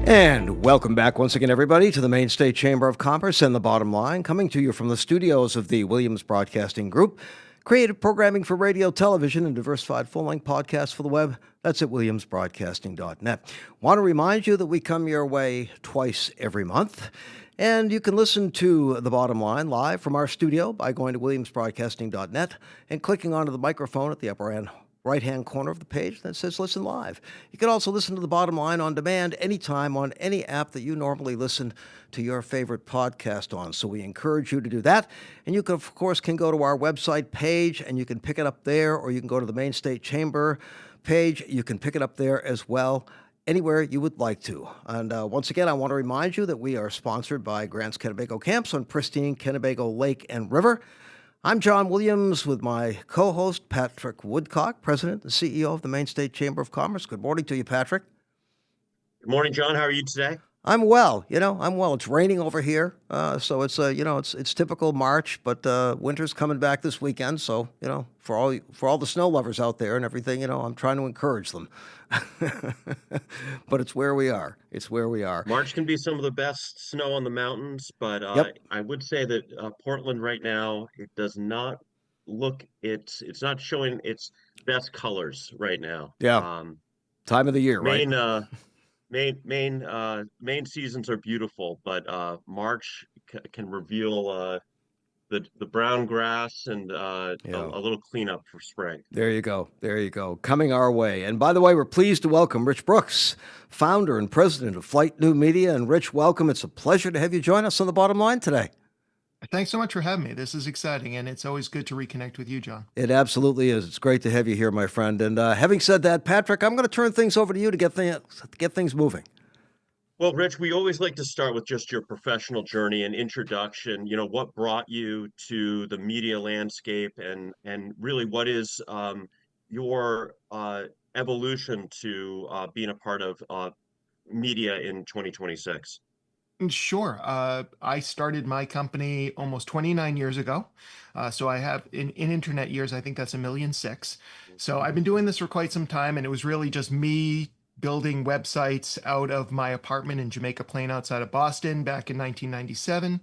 And welcome back once again, everybody, to the Maine State Chamber of Commerce and the Bottom Line, coming to you from the studios of the Williams Broadcasting Group. Creative programming for radio, television, and diversified full-length podcasts for the web. That's at williamsbroadcasting.net. Want to remind you that we come your way twice every month. And you can listen to The Bottom Line live from our studio by going to williamsbroadcasting.net and clicking onto the microphone at the upper end right-hand corner of the page that says Listen Live. You can also listen to The Bottom Line on demand anytime on any app that you normally listen to your favorite podcast on. So we encourage you to do that. And you can, of course, go to our website page and you can pick it up there, or you can go to the Maine State Chamber page. You can pick it up there as well, anywhere you would like to. And once again, I want to remind you that we are sponsored by Grant's Kennebago Camps on pristine Kennebago Lake and River. I'm John Williams with my co-host, Patrick Woodcock, President and CEO of the Maine State Chamber of Commerce. Good morning to you, Patrick. Good morning, John. How are you today? I'm well. I'm well. It's raining over here, so it's it's typical March, but winter's coming back this weekend. So for all the snow lovers out there and everything, I'm trying to encourage them. But it's where we are. It's where we are. March can be some of the best snow on the mountains, but Yep. I would say that Portland right now, it does not look it's not showing its best colors right now. Yeah. Time of the year, right? Maine seasons are beautiful, but March can reveal the brown grass and a little cleanup for spring. There you go. There you go. Coming our way. And by the way, we're pleased to welcome Rich Brooks, founder and president of Flyte New Media. And Rich, welcome. It's a pleasure to have you join us on The Bottom Line today. Thanks so much for having me. This is exciting, and it's always good to reconnect with you, John. It absolutely is. It's great to have you here, my friend. And having said that, Patrick, I'm going to turn things over to you to get things moving. Well, Rich, we always like to start with just your professional journey and introduction. What brought you to the media landscape, and really what is your evolution to being a part of media in 2026? Sure. I started my company almost 29 years ago. So I have in internet years, I think that's 1,000,006. So I've been doing this for quite some time, and it was really just me building websites out of my apartment in Jamaica Plain outside of Boston back in 1997,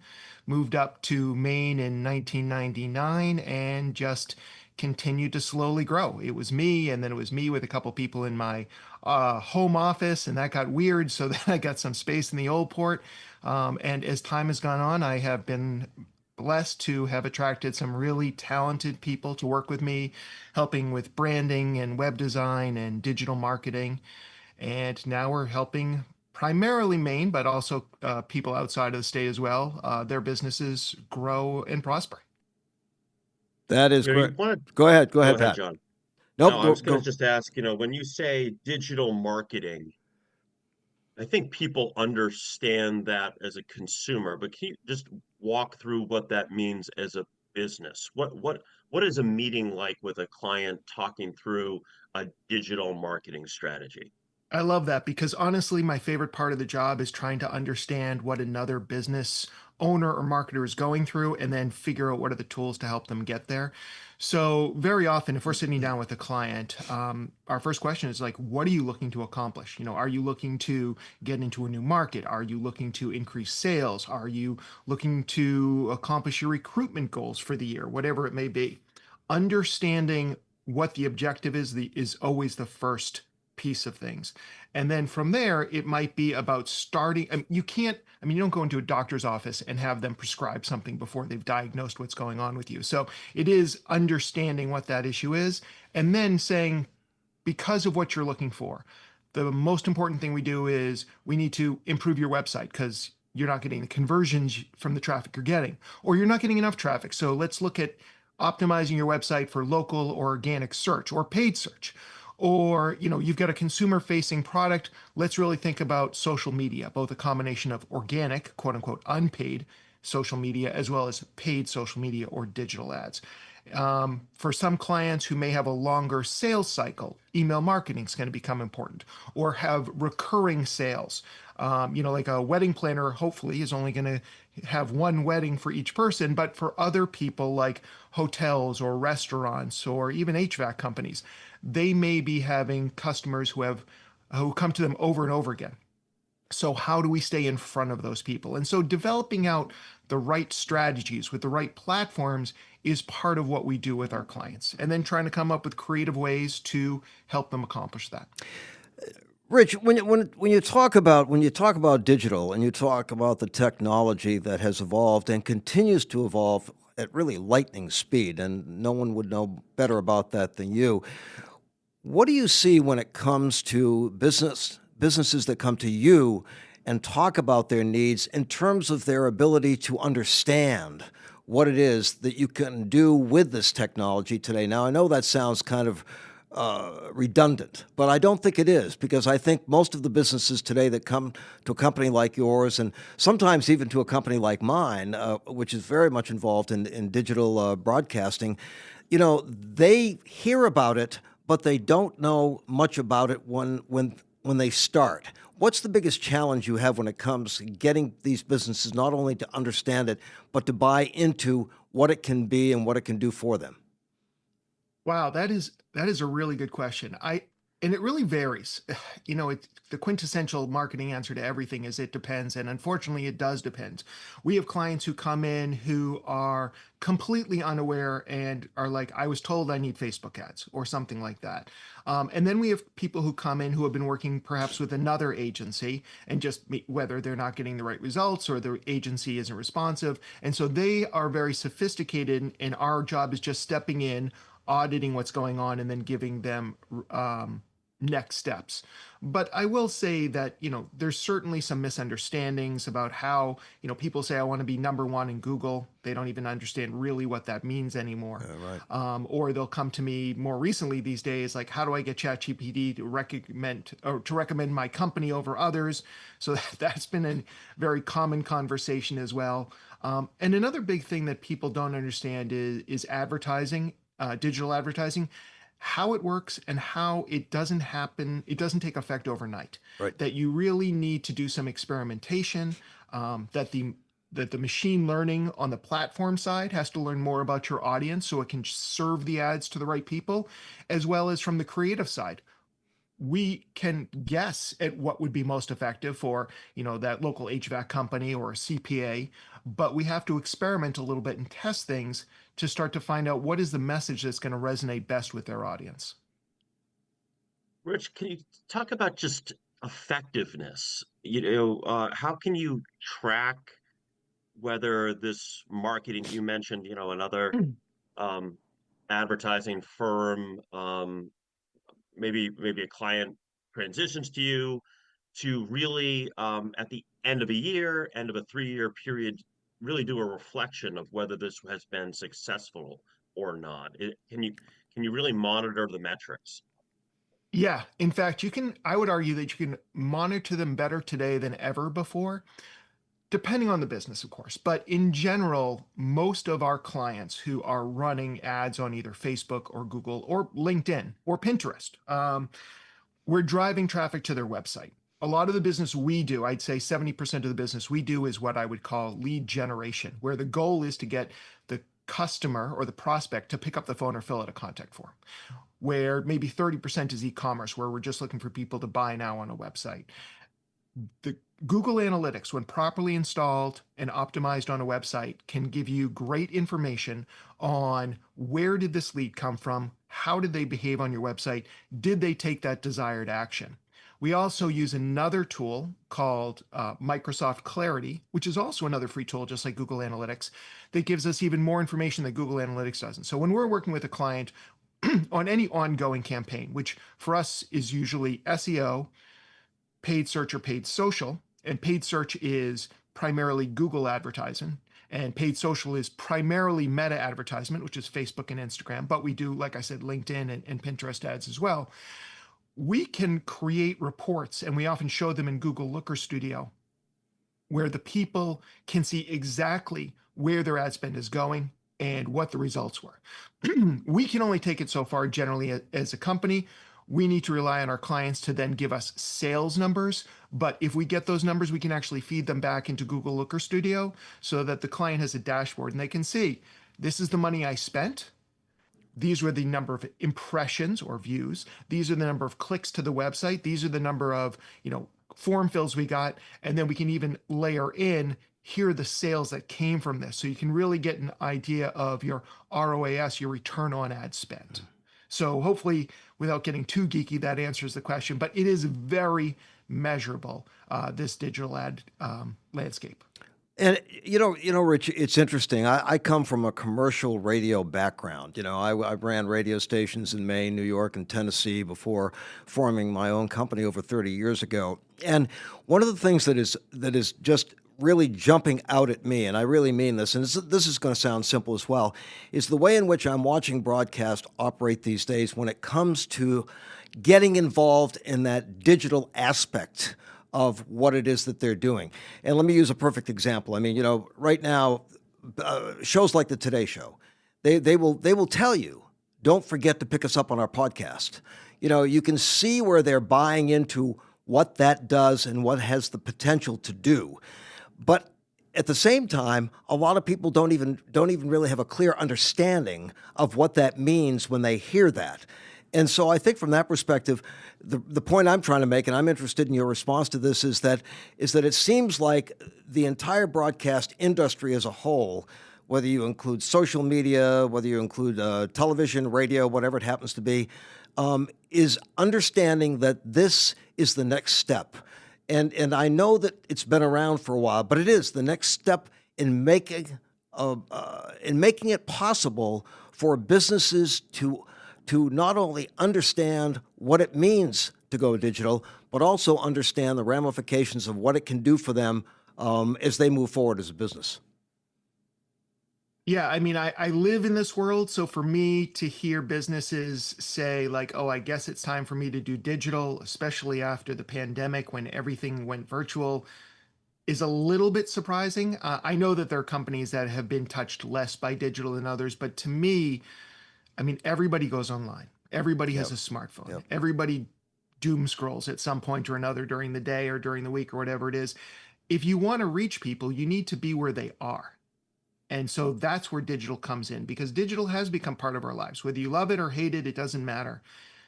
moved up to Maine in 1999, and just continued to slowly grow. It was me, and then it was me with a couple people in my home office, and that got weird. So then I got some space in the old port. And as time has gone on, I have been blessed to have attracted some really talented people to work with me, helping with branding and web design and digital marketing. And now we're helping primarily Maine, but also people outside of the state as well, their businesses grow and prosper. That is great. Go ahead, Pat. John. Nope, no, I was going to just ask, when you say digital marketing, I think people understand that as a consumer, but can you just walk through what that means as a business? What is a meeting like with a client talking through a digital marketing strategy? I love that because honestly, my favorite part of the job is trying to understand what another business owner or marketer is going through and then figure out what are the tools to help them get there. So very often, if we're sitting down with a client, our first question is like, what are you looking to accomplish? Are you looking to get into a new market? Are you looking to increase sales? Are you looking to accomplish your recruitment goals for the year? Whatever it may be. Understanding what the objective is always the first piece of things. And then from there, it might be about starting. You don't go into a doctor's office and have them prescribe something before they've diagnosed what's going on with you. So it is understanding what that issue is and then saying, because of what you're looking for, the most important thing we do is we need to improve your website because you're not getting the conversions from the traffic you're getting, or you're not getting enough traffic. So let's look at optimizing your website for local or organic search or paid search. Or, you've got a consumer facing product. Let's really think about social media, both a combination of organic, quote unquote, unpaid social media, as well as paid social media or digital ads. For some clients who may have a longer sales cycle, email marketing is going to become important, or have recurring sales. Like a wedding planner, hopefully, is only going to have one wedding for each person. But for other people like hotels or restaurants or even HVAC companies, they may be having customers who come to them over and over again. So how do we stay in front of those people? And so developing out the right strategies with the right platforms is part of what we do with our clients. And then trying to come up with creative ways to help them accomplish that. Rich, when you talk about digital and you talk about the technology that has evolved and continues to evolve at really lightning speed, and no one would know better about that than you. What do you see when it comes to businesses that come to you and talk about their needs in terms of their ability to understand what it is that you can do with this technology today? Now, I know that sounds kind of redundant, but I don't think it is, because I think most of the businesses today that come to a company like yours, and sometimes even to a company like mine, which is very much involved in digital broadcasting, they hear about it, but they don't know much about it when they start. What's the biggest challenge you have when it comes to getting these businesses not only to understand it, but to buy into what it can be and what it can do for them? Wow, that is a really good question. And it really varies. The quintessential marketing answer to everything is it depends, and unfortunately, it does depend. We have clients who come in who are completely unaware and are like, "I was told I need Facebook ads" or something like that. And then we have people who come in who have been working perhaps with another agency and just whether they're not getting the right results or the agency isn't responsive, and so they are very sophisticated, and our job is just stepping in, auditing what's going on, and then giving them next steps. But I will say that, there's certainly some misunderstandings about how, people say, I want to be number one in Google. They don't even understand really what that means anymore. Right. Or they'll come to me more recently these days, like, how do I get ChatGPT to recommend my company over others? So that's been a very common conversation as well. And another big thing that people don't understand is advertising, digital advertising, how it works and how it doesn't happen. It doesn't take effect overnight. Right. That you really need to do some experimentation. That the machine learning on the platform side has to learn more about your audience so it can serve the ads to the right people, as well as from the creative side. We can guess at what would be most effective for, that local HVAC company or a CPA, but we have to experiment a little bit and test things to start to find out what is the message that's going to resonate best with their audience. Rich, can you talk about just effectiveness? How can you track whether this marketing you mentioned, another um, advertising firm, maybe a client transitions to you to really at the end of a year, end of a 3-year period, really do a reflection of whether this has been successful or not. Can you really monitor the metrics? Yeah, in fact, I would argue that you can monitor them better today than ever before, depending on the business, of course. But in general, most of our clients who are running ads on either Facebook or Google or LinkedIn or Pinterest, we're driving traffic to their website. A lot of the business we do, I'd say 70% of the business we do, is what I would call lead generation, where the goal is to get the customer or the prospect to pick up the phone or fill out a contact form. Where maybe 30% is e-commerce, where we're just looking for people to buy now on a website. The Google Analytics, when properly installed and optimized on a website, can give you great information on where did this lead come from, how did they behave on your website, did they take that desired action. We also use another tool called Microsoft Clarity, which is also another free tool, just like Google Analytics, that gives us even more information that Google Analytics doesn't. So when we're working with a client on any ongoing campaign, which for us is usually SEO, paid search, or paid social. And paid search is primarily Google advertising. And paid social is primarily meta advertisement, which is Facebook and Instagram. But we do, like I said, LinkedIn and Pinterest ads as well. We can create reports, and we often show them in Google Looker Studio, where the people can see exactly where their ad spend is going and what the results were. We can only take it so far generally as a company. We need to rely on our clients to then give us sales numbers. But if we get those numbers, we can actually feed them back into Google Looker Studio so that the client has a dashboard and they can see, this is the money I spent. These were the number of impressions or views. These are the number of clicks to the website. These are the number of, form fills we got, and then we can even layer in here are the sales that came from this. So you can really get an idea of your ROAS, your return on ad spend. So hopefully, without getting too geeky, that answers the question. But it is very measurable, this digital ad landscape. And Rich, it's interesting. I come from a commercial radio background. I ran radio stations in Maine, New York, and Tennessee before forming my own company over 30 years ago. And one of the things that is just really jumping out at me, and I really mean this, and this is going to sound simple as well, is the way in which I'm watching broadcast operate these days when it comes to getting involved in that digital aspect of what it is that they're doing. And let me use a perfect example. I mean, right now, shows like the Today Show, they will tell you, don't forget to pick us up on our podcast. You can see where they're buying into what that does and what has the potential to do. But at the same time, a lot of people don't even really have a clear understanding of what that means when they hear that. And so I think from that perspective, the point I'm trying to make, and I'm interested in your response to this, is that it seems like the entire broadcast industry as a whole, whether you include social media, whether you include television, radio, whatever it happens to be, is understanding that this is the next step. And I know that it's been around for a while, but it is the next step in making it possible for businesses to not only understand what it means to go digital, but also understand the ramifications of what it can do for them as they move forward as a business. Yeah, I mean, I live in this world. So for me to hear businesses say, like, oh, I guess it's time for me to do digital, especially after the pandemic when everything went virtual, is a little bit surprising. I know that there are companies that have been touched less by digital than others, but to me, I mean, everybody goes online. Everybody has a smartphone. Yep. Everybody doom scrolls at some point or another during the day or during the week or whatever it is. If you want to reach people, you need to be where they are. And so that's where digital comes in, because digital has become part of our lives. Whether you love it or hate it, it doesn't matter.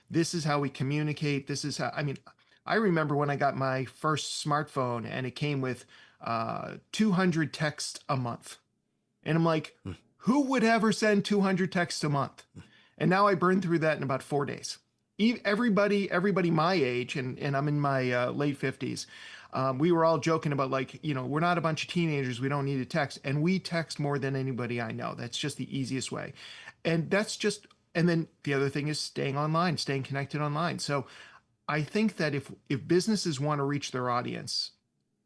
This is how we communicate. This is how, I mean, I remember when I got my first smartphone and it came with 200 texts a month. And I'm like, who would ever send 200 texts a month? And now I burn through that in about 4 days. Everybody my age, and I'm in my late 50s, we were all joking about, like, we're not a bunch of teenagers. We don't need to text. And we text more than anybody I know. That's just the easiest way. And and then the other thing is staying online, staying connected online. So I think that if businesses want to reach their audience,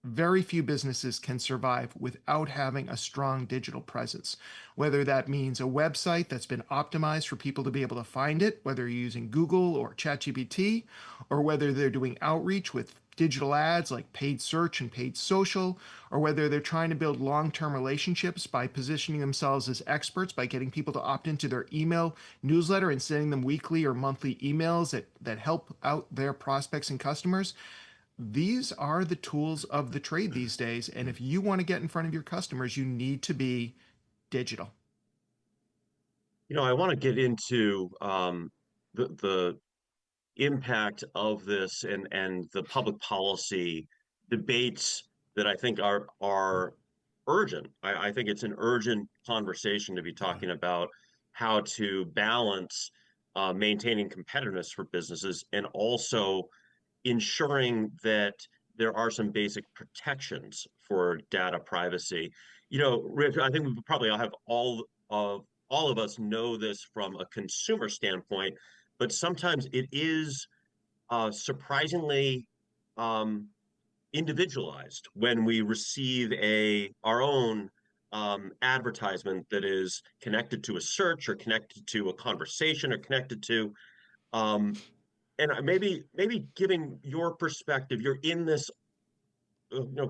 very few businesses can survive without having a strong digital presence, whether that means a website that's been optimized for people to be able to find it, whether you're using Google or ChatGPT, or whether they're doing outreach with digital ads like paid search and paid social, or whether they're trying to build long-term relationships by positioning themselves as experts, by getting people to opt into their email newsletter and sending them weekly or monthly emails that help out their prospects and customers. These are the tools of the trade these days. And if you want to get in front of your customers, you need to be digital. I want to get into the impact of this and the public policy debates that I think are urgent. I think it's an urgent conversation to be talking about how to balance maintaining competitiveness for businesses and also ensuring that there are some basic protections for data privacy. Rick, I think we probably all have all of us know this from a consumer standpoint, but sometimes it is surprisingly um, individualized when we receive our own advertisement that is connected to a search or connected to a conversation or connected to um, and maybe giving your perspective, you're in this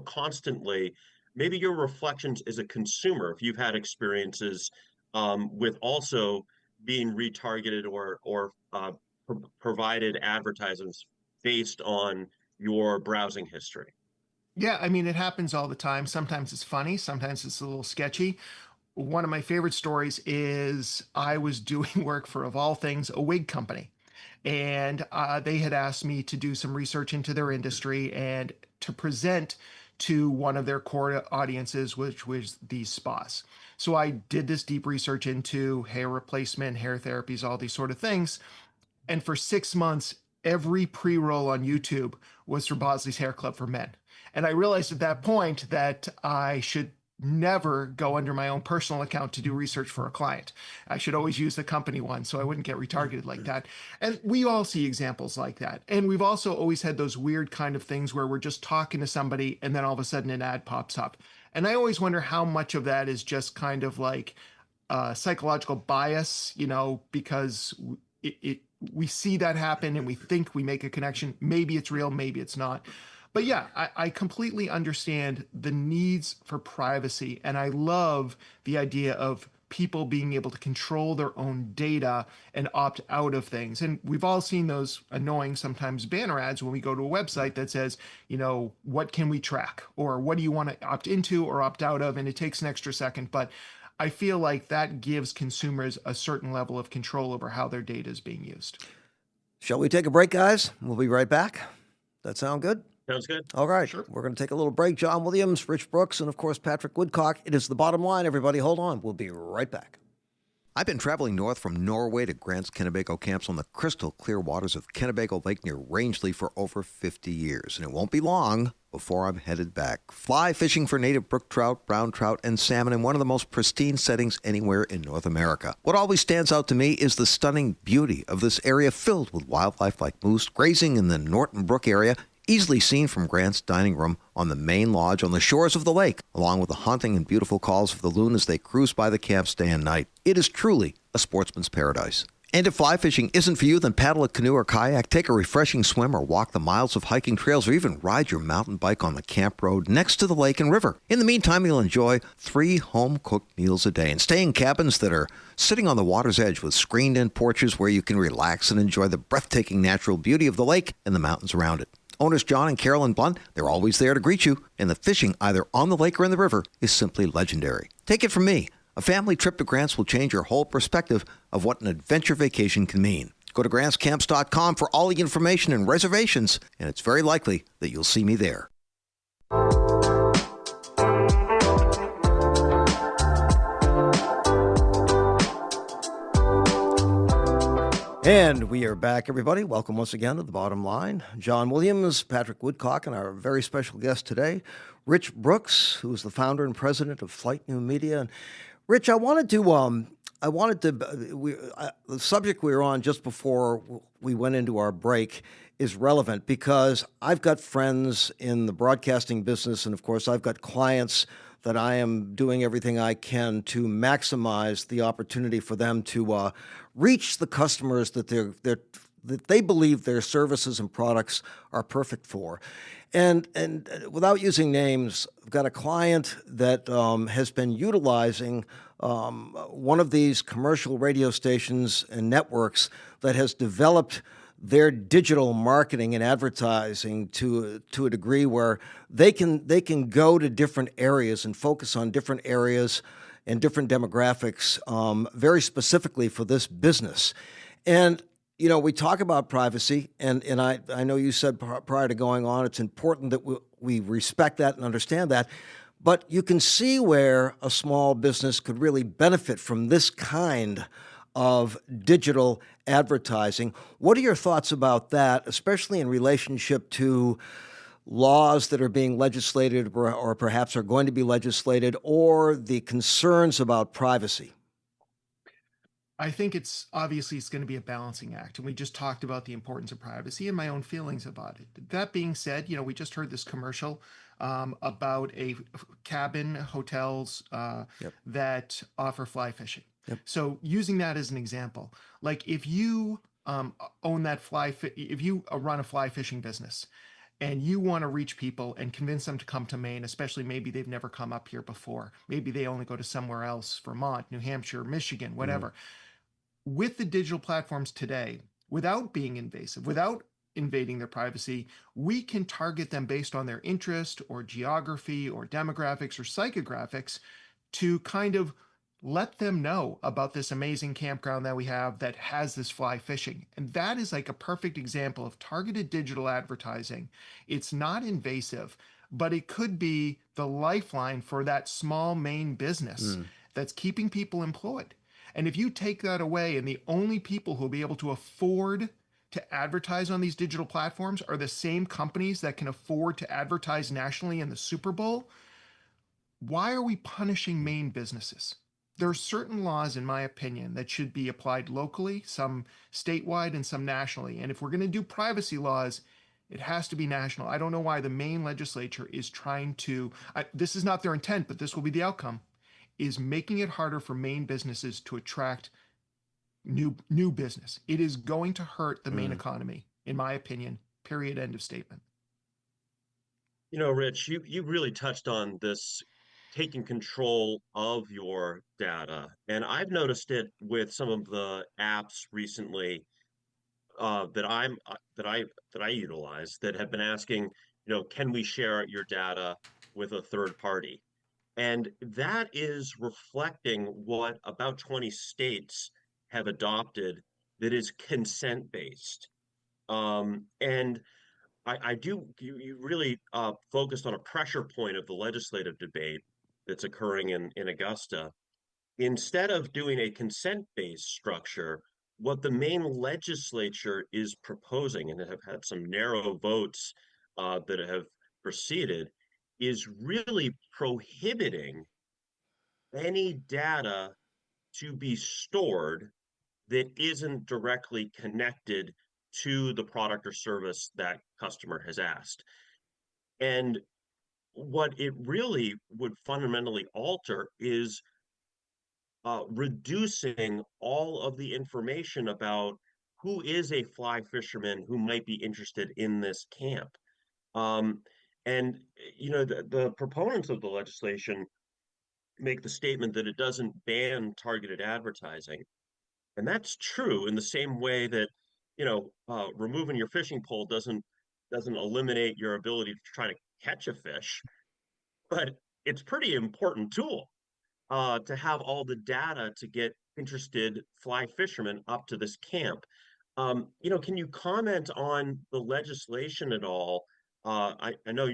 constantly, maybe your reflections as a consumer, if you've had experiences with also being retargeted or provided advertisements based on your browsing history. Yeah, I mean, it happens all the time. Sometimes it's funny, sometimes it's a little sketchy. One of my favorite stories is I was doing work for, of all things, a wig company. And they had asked me to do some research into their industry and to present to one of their core audiences, which was these spas. So I did this deep research into hair replacement, hair therapies, all these sort of things. And for 6 months, every pre-roll on YouTube was for Bosley's Hair Club for Men. And I realized at that point that I should never go under my own personal account to do research for a client. I should always use the company one so I wouldn't get retargeted like that. And we all see examples like that. And we've also always had those weird kind of things where we're just talking to somebody and then all of a sudden an ad pops up. And I always wonder how much of that is just kind of like psychological bias, because we see that happen and we think we make a connection. Maybe it's real, maybe it's not. But yeah, I completely understand the needs for privacy. And I love the idea of people being able to control their own data and opt out of things. And we've all seen those annoying, sometimes banner ads when we go to a website that says, what can we track? Or what do you want to opt into or opt out of? And it takes an extra second. But I feel like that gives consumers a certain level of control over how their data is being used. Shall we take a break, guys? We'll be right back. That sound good? Sounds good. All right. Sure. We're going to take a little break. John Williams, Rich Brooks, and of course, Patrick Woodcock. It is The Bottom Line, everybody. Hold on. We'll be right back. I've been traveling north from Norway to Grant's Kennebago camps on the crystal clear waters of Kennebago Lake near Rangeley for over 50 years, and it won't be long before I'm headed back. Fly fishing for native brook trout, brown trout, and salmon in one of the most pristine settings anywhere in North America. What always stands out to me is the stunning beauty of this area filled with wildlife like moose grazing in the Norton Brook area, easily seen from Grant's dining room on the main lodge on the shores of the lake, along with the haunting and beautiful calls of the loon as they cruise by the camps day and night. It is truly a sportsman's paradise. And if fly fishing isn't for you, then paddle a canoe or kayak, take a refreshing swim, or walk the miles of hiking trails, or even ride your mountain bike on the camp road next to the lake and river. In the meantime, you'll enjoy 3 home-cooked meals a day and stay in cabins that are sitting on the water's edge with screened-in porches where you can relax and enjoy the breathtaking natural beauty of the lake and the mountains around it. Owners John and Carolyn Blunt, they're always there to greet you, and the fishing either on the lake or in the river is simply legendary. Take it from me. A family trip to Grants will change your whole perspective of what an adventure vacation can mean. Go to grantscamps.com for all the information and reservations, and it's very likely that you'll see me there. And we are back, everybody. Welcome once again to The Bottom Line. John Williams, Patrick Woodcock, and our very special guest today, Rich Brooks, who is the founder and president of Flyte New Media. And Rich, the subject we were on just before we went into our break is relevant because I've got friends in the broadcasting business, and of course, I've got clients that I am doing everything I can to maximize the opportunity for them to reach the customers that that they believe their services and products are perfect for. And without using names, I've got a client that has been utilizing one of these commercial radio stations and networks that has developed their digital marketing and advertising to a degree where they can go to different areas and focus on different areas and different demographics very specifically for this business. And we talk about privacy, and I know you said prior to going on, it's important that we respect that and understand that. But you can see where a small business could really benefit from this kind of digital advertising. What are your thoughts about that, especially in relationship to laws that are being legislated or perhaps are going to be legislated, or the concerns about privacy? I think it's going to be a balancing act. And we just talked about the importance of privacy and my own feelings about it. That being said, we just heard this commercial about a cabin hotels that offer fly fishing. Yep. So using that as an example, like if you own that if you run a fly fishing business and you want to reach people and convince them to come to Maine, especially maybe they've never come up here before, maybe they only go to somewhere else, Vermont, New Hampshire, Michigan, whatever. Mm-hmm. With the digital platforms today, without being invasive, without invading their privacy, we can target them based on their interest or geography or demographics or psychographics to kind of let them know about this amazing campground that we have that has this fly fishing. And that is like a perfect example of targeted digital advertising. It's not invasive, but it could be the lifeline for that small Maine business that's keeping people employed. And if you take that away, and the only people who will be able to afford to advertise on these digital platforms are the same companies that can afford to advertise nationally in the Super Bowl, why are we punishing Maine businesses? There are certain laws, in my opinion, that should be applied locally, some statewide, and some nationally. And if we're going to do privacy laws, it has to be national. I don't know why the Maine legislature is trying to, this is not their intent, but this will be the outcome, is making it harder for Maine businesses to attract new business. It is going to hurt the Maine economy, in my opinion. Period. End of statement. Rich, you really touched on this taking control of your data. And I've noticed it with some of the apps recently that I utilize that have been asking, can we share your data with a third party? And that is reflecting what about 20 states have adopted that is consent based. And I do, you really focused on a pressure point of the legislative debate that's occurring in Augusta. Instead of doing a consent-based structure, what the Maine legislature is proposing, and have had some narrow votes that have proceeded, is really prohibiting any data to be stored that isn't directly connected to the product or service that customer has asked. And what it really would fundamentally alter is reducing all of the information about who is a fly fisherman who might be interested in this camp. Um, and the proponents of the legislation make the statement that it doesn't ban targeted advertising, and that's true in the same way that removing your fishing pole doesn't eliminate your ability to try to catch a fish, but it's pretty important tool to have all the data to get interested fly fishermen up to this camp. Can you comment on the legislation at all? I know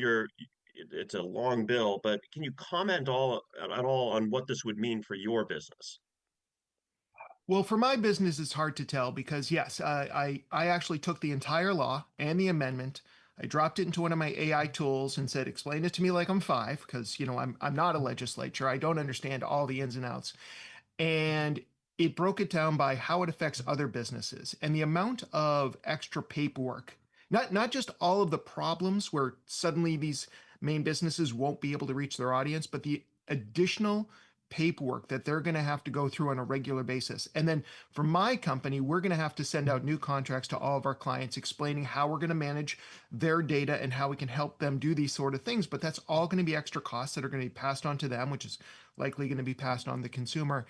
it's a long bill, but can you comment at all on what this would mean for your business? Well, for my business, it's hard to tell because yes, I actually took the entire law and the amendment. I dropped it into one of my AI tools and said, "Explain it to me like I'm five," because I'm not a legislature. I don't understand all the ins and outs, and it broke it down by how it affects other businesses and the amount of extra paperwork. Not just all of the problems where suddenly these main businesses won't be able to reach their audience, but the additional paperwork that they're going to have to go through on a regular basis. And then for my company, we're going to have to send out new contracts to all of our clients explaining how we're going to manage their data and how we can help them do these sort of things. But that's all going to be extra costs that are going to be passed on to them, which is likely going to be passed on to the consumer.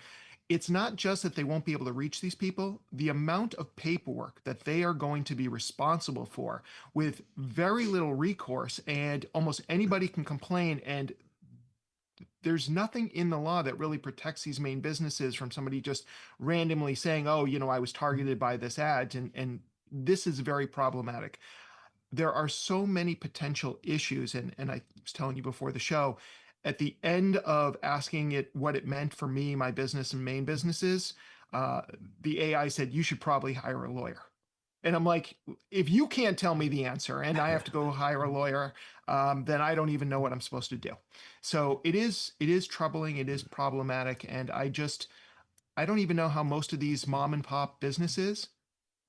It's not just that they won't be able to reach these people, the amount of paperwork that they are going to be responsible for with very little recourse, and almost anybody can complain. And there's nothing in the law that really protects these main businesses from somebody just randomly saying, "Oh, I was targeted by this ad," and this is very problematic. There are so many potential issues, and I was telling you before the show, at the end of asking it what it meant for me, my business, and main businesses, uh, the AI said you should probably hire a lawyer. And I'm like, if you can't tell me the answer and I have to go hire a lawyer, then I don't even know what I'm supposed to do. So it is troubling, it is problematic, and I don't even know how most of these mom and pop businesses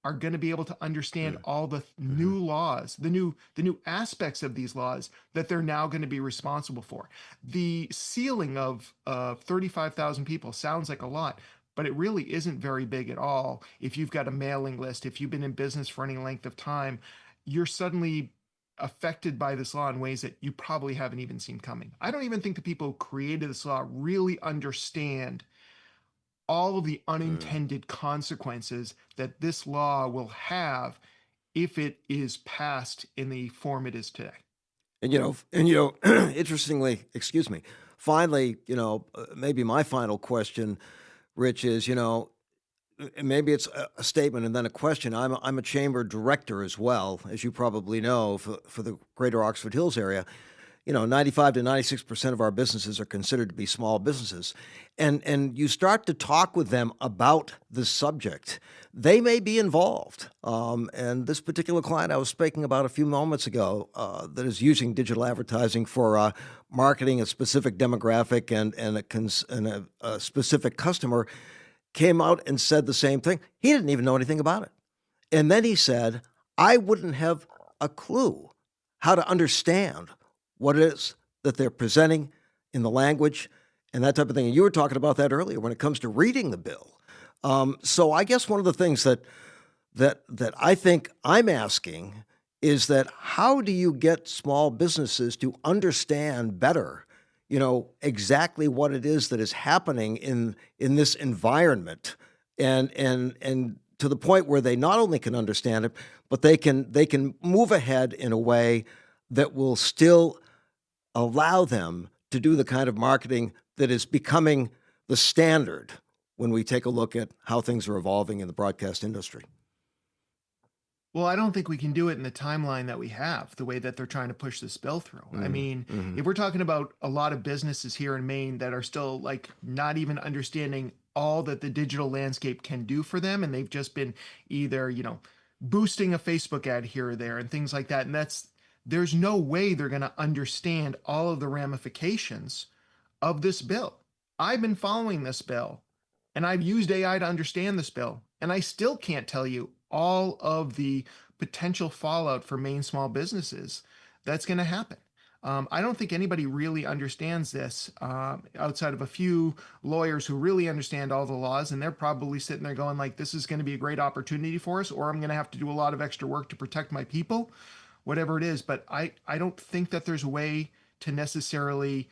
are going to be able to understand all the Mm-hmm. new laws, the new aspects of these laws that they're now going to be responsible for. The ceiling of 35,000 people sounds like a lot, but it really isn't very big at all. If you've got a mailing list, if you've been in business for any length of time, you're suddenly affected by this law in ways that you probably haven't even seen coming. I don't even think the people who created this law really understand all of the unintended consequences that this law will have if it is passed in the form it is today. And interestingly, excuse me, finally, maybe my final question, Rich, is, maybe it's a statement and then a question. I'm a chamber director as well, as you probably know, for the greater Oxford Hills area. 95 to 96% of our businesses are considered to be small businesses. And you start to talk with them about this subject. They may be involved. And this particular client I was speaking about a few moments ago that is using digital advertising for marketing a specific demographic and a specific customer came out and said the same thing. He didn't even know anything about it. And then he said, I wouldn't have a clue how to understand what it is that they're presenting in the language and that type of thing. And you were talking about that earlier when it comes to reading the bill. So I guess one of the things that I think I'm asking is that how do you get small businesses to understand better, exactly what it is that is happening in this environment, and to the point where they not only can understand it, but they can move ahead in a way that will still allow them to do the kind of marketing that is becoming the standard when we take a look at how things are evolving in the broadcast industry. Well, I don't think we can do it in the timeline that we have, the way that they're trying to push this bill through. I mean, Mm-hmm. if we're talking about a lot of businesses here in Maine that are still like not even understanding all that the digital landscape can do for them, and they've just been either, boosting a Facebook ad here or there and things like that. And there's no way they're going to understand all of the ramifications of this bill. I've been following this bill and I've used AI to understand this bill, and I still can't tell you all of the potential fallout for Maine small businesses that's going to happen. I don't think anybody really understands this outside of a few lawyers who really understand all the laws, and they're probably sitting there going like, this is going to be a great opportunity for us, or I'm going to have to do a lot of extra work to protect my people, whatever it is. But I don't think that there's a way to necessarily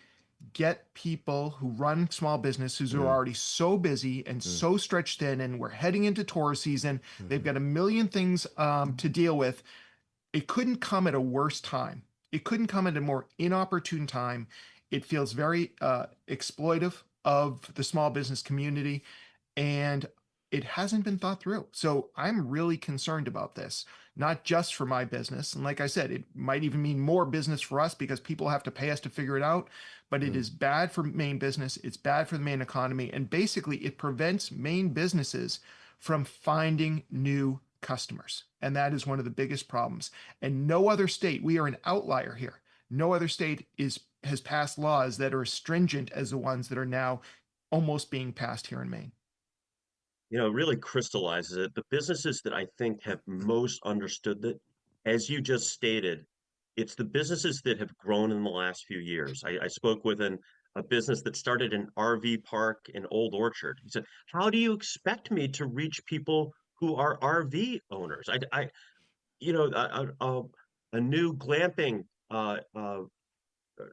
get people who run small businesses who are already so busy and so stretched thin, and we're heading into tourist season. They've got a million things to deal with. It couldn't come at a worse time. It couldn't come at a more inopportune time. It feels very exploitive of the small business community, and it hasn't been thought through. So I'm really concerned about this, not just for my business. And like I said, it might even mean more business for us because people have to pay us to figure it out. But it is bad for Maine business. It's bad for the Maine economy. And basically, it prevents Maine businesses from finding new customers. And that is one of the biggest problems. And no other state, we are an outlier here. No other state has passed laws that are as stringent as the ones that are now almost being passed here in Maine. Really crystallizes it. The businesses that I think have most understood that, as you just stated, it's the businesses that have grown in the last few years. I spoke with a business that started an RV park in Old Orchard. He said, "How do you expect me to reach people who are RV owners? A new glamping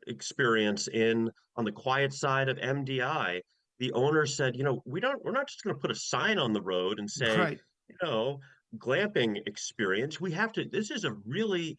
experience in on the quiet side of MDI, the owner said, we're not just going to put a sign on the road and say, Right. you know, glamping experience. This is a really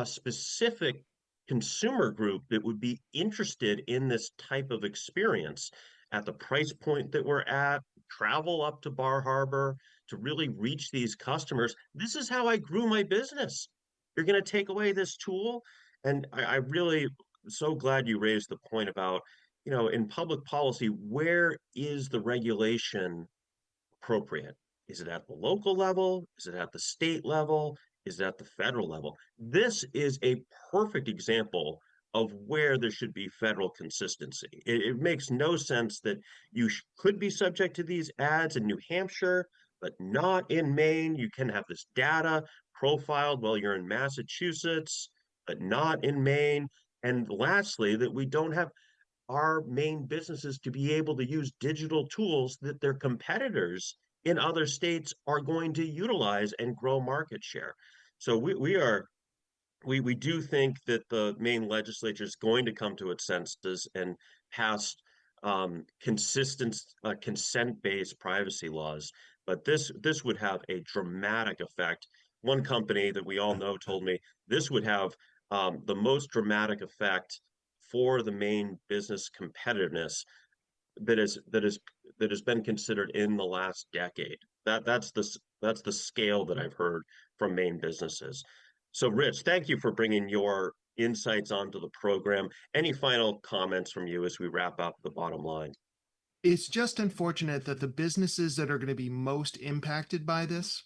specific consumer group that would be interested in this type of experience at the price point that we're at, travel up to Bar Harbor to really reach these customers. This is how I grew my business. You're going to take away this tool? And I really so glad you raised the point about, in public policy, where is the regulation appropriate? Is it at the local level? Is it at the state level? Is it at the federal level? This is a perfect example of where there should be federal consistency. It makes no sense that could be subject to these ads in New Hampshire, but not in Maine. You can have this data profiled while you're in Massachusetts, but not in Maine. And lastly, that we don't have our main businesses to be able to use digital tools that their competitors in other states are going to utilize and grow market share. So we do think that the Maine legislature is going to come to its senses and pass consistent consent-based privacy laws. But this would have a dramatic effect. One company that we all know told me this would have the most dramatic effect for the Maine business competitiveness that has been considered in the last decade. That's the scale that I've heard from Maine businesses. So, Rich, thank you for bringing your insights onto the program. Any final comments from you as we wrap up the bottom line? It's just unfortunate that the businesses that are going to be most impacted by this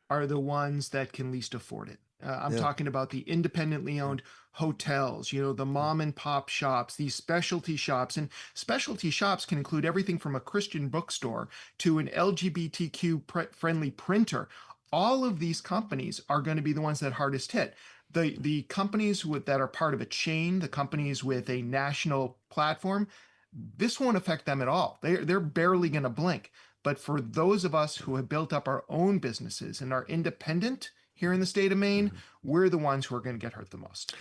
are the ones that can least afford it. I'm Yeah. talking about the independently owned hotels, the mom and pop shops, these specialty shops. And specialty shops can include everything from a Christian bookstore to an LGBTQ friendly printer. All of these companies are going to be the ones that hardest hit. The companies that are part of a chain, the companies with a national platform, this won't affect them at all. They're barely going to blink. But for those of us who have built up our own businesses and are independent here in the state of Maine, we're the ones who are going to get hurt the most.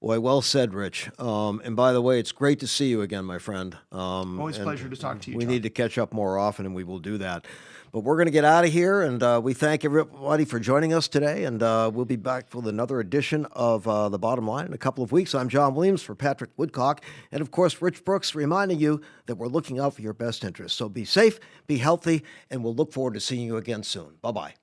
Boy, well said, Rich. And by the way, it's great to see you again, my friend. Always a And pleasure to talk to you, we John. need to catch up more often, and we will do that. But we're going to get out of here, and we thank everybody for joining us today. And we'll be back with another edition of The Bottom Line in a couple of weeks. I'm John Williams for Patrick Woodcock, and of course, Rich Brooks, reminding you that we're looking out for your best interests. So be safe, be healthy, and we'll look forward to seeing you again soon. Bye-bye.